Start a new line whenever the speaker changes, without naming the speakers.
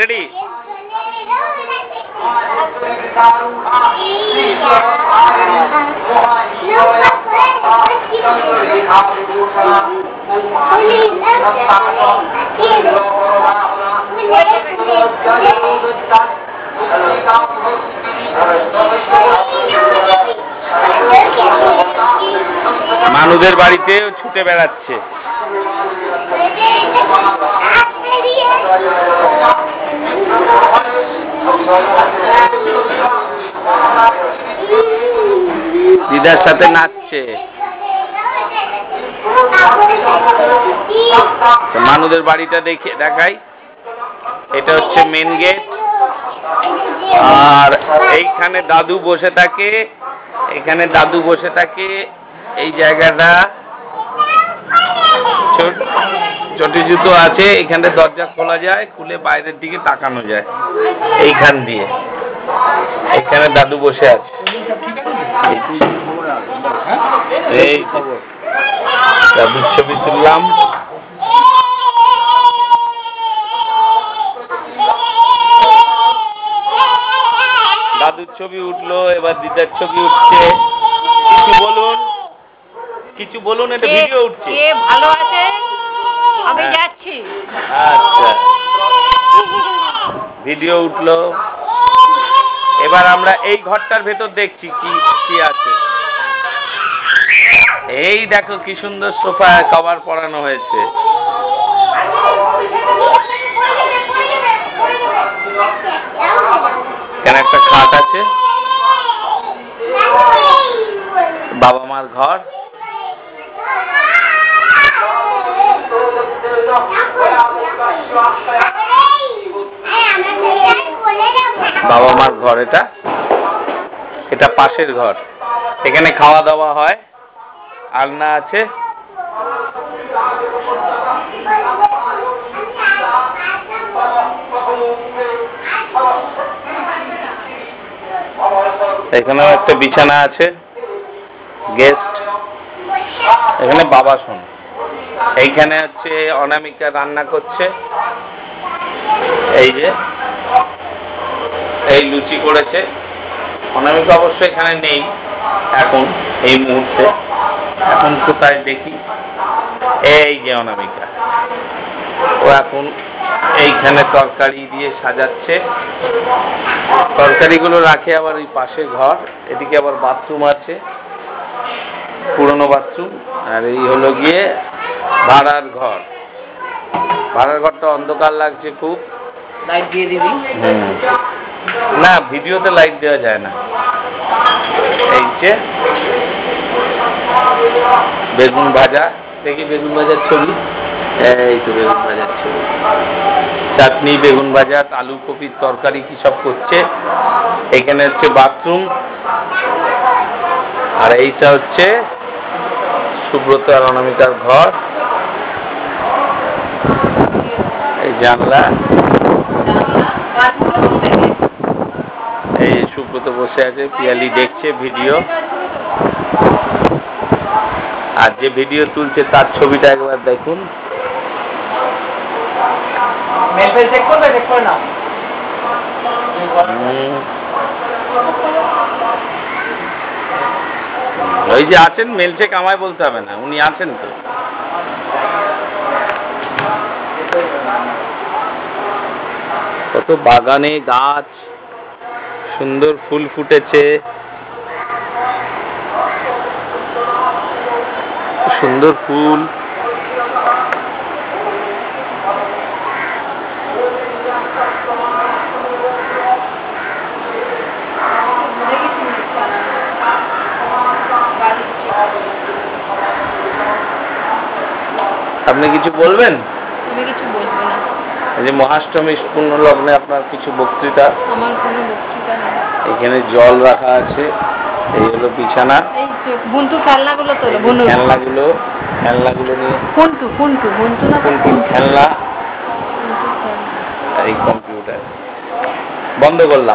Ready? মানুষের বাড়িতে ছুটে বেড়াচ্ছে। দিদার সাথে নাচছে। মানুষের বাড়িটা দেখাই। এটা হচ্ছে মেন গেট। আর এইখানে দাদু বসে থাকে। এখানে দাদু বসে থাকে। এই জায়গাটা ছোট জুতো আছে। এখানে দরজা খোলা যায়, খুলে বাইরের দিকে তাকানো যায় এইখান দিয়ে। এখানে দাদু বসে আছে। এই দাদুর ছবি তুললাম। দাদুর ছবি উঠলো, এবার দিদার ছবি উঠছে। কিছু বলুন, কিছু বলুন। এটা ভিডিও উঠছে।
ভালো আছে, আমি যাচ্ছি।
আচ্ছা, ভিডিও উঠলো। এবার আমরা এই ঘরটার ভেতর দেখছি কি আছে। এই দেখো কি সুন্দর সোফা কভার পরানো হয়েছে। এখানে একটা খাট আছে। বাবা মার ঘর। বাবা মার ঘর এটা। এটা পাশের ঘর। এখানে খাওয়া দাওয়া হয়। আলনা আছে। এখানেও একটা বিছানা আছে। গেস্ট এখানে বাবা শোন। এইখানে হচ্ছে অনামিকা রান্না করছে। এই যে এই লুচি করেছে। অনামিকা অবশ্য এখানে নেই এখন, এই মুহূর্তে। এখন কোথায় দেখি? এই যে অনামিকা, ও এখন এইখানে তরকারি দিয়ে সাজাচ্ছে। তরকারিগুলো রাখে আবার ওই পাশে ঘর। এদিকে আবার বাথরুম আছে, পুরনো বাথরুম। আর এই হলো গিয়ে ভাড়ার ঘর। ভাড়ার ঘরটা অন্ধকার লাগছে খুব।
লাইট দিয়ে দিবি?
না, ভিডিওতে লাইট দেওয়া যায় না। এই যে বেগুন ভাজা। দেখি বেগুন ভাজার ছবি। এই তো বেগুন ভাজার ছবি। চাটনি, বেগুন ভাজা, আলু কপির তরকারি কি সব করছে। এখানে হচ্ছে বাথরুম। আর এইটা হচ্ছে সুব্রত আর অনামিকার ঘর। এই জানলা। এই সুব্রত বসে আছে, পিয়ালি দেখছে ভিডিও। আর যে ভিডিও তুলছে তার ছবিটা একবার দেখুন। ওই যে আছেন, মেল চেক আমায় বলতে হবে না, উনি আছেন তো। কত বাগানে গাছ, সুন্দর ফুল ফুটেছে। সুন্দর ফুল। আপনি কিছু বলবেন?
আমি কিছু বলবো না।
এই যে মহাষ্টমী পূর্ণ লগ্নে আপনার কিছু বক্তৃতা?
আমার কোনো বক্তৃতা নেই।
এখানে জল রাখা আছে। এই হলো বিছানা।
এই তো বন্ধু খেলনাগুলো তোলো।
খেলনাগুলো নিয়ে।
ফোনটু না
খেলনা। এই কম্পিউটার বন্ধ করলাম।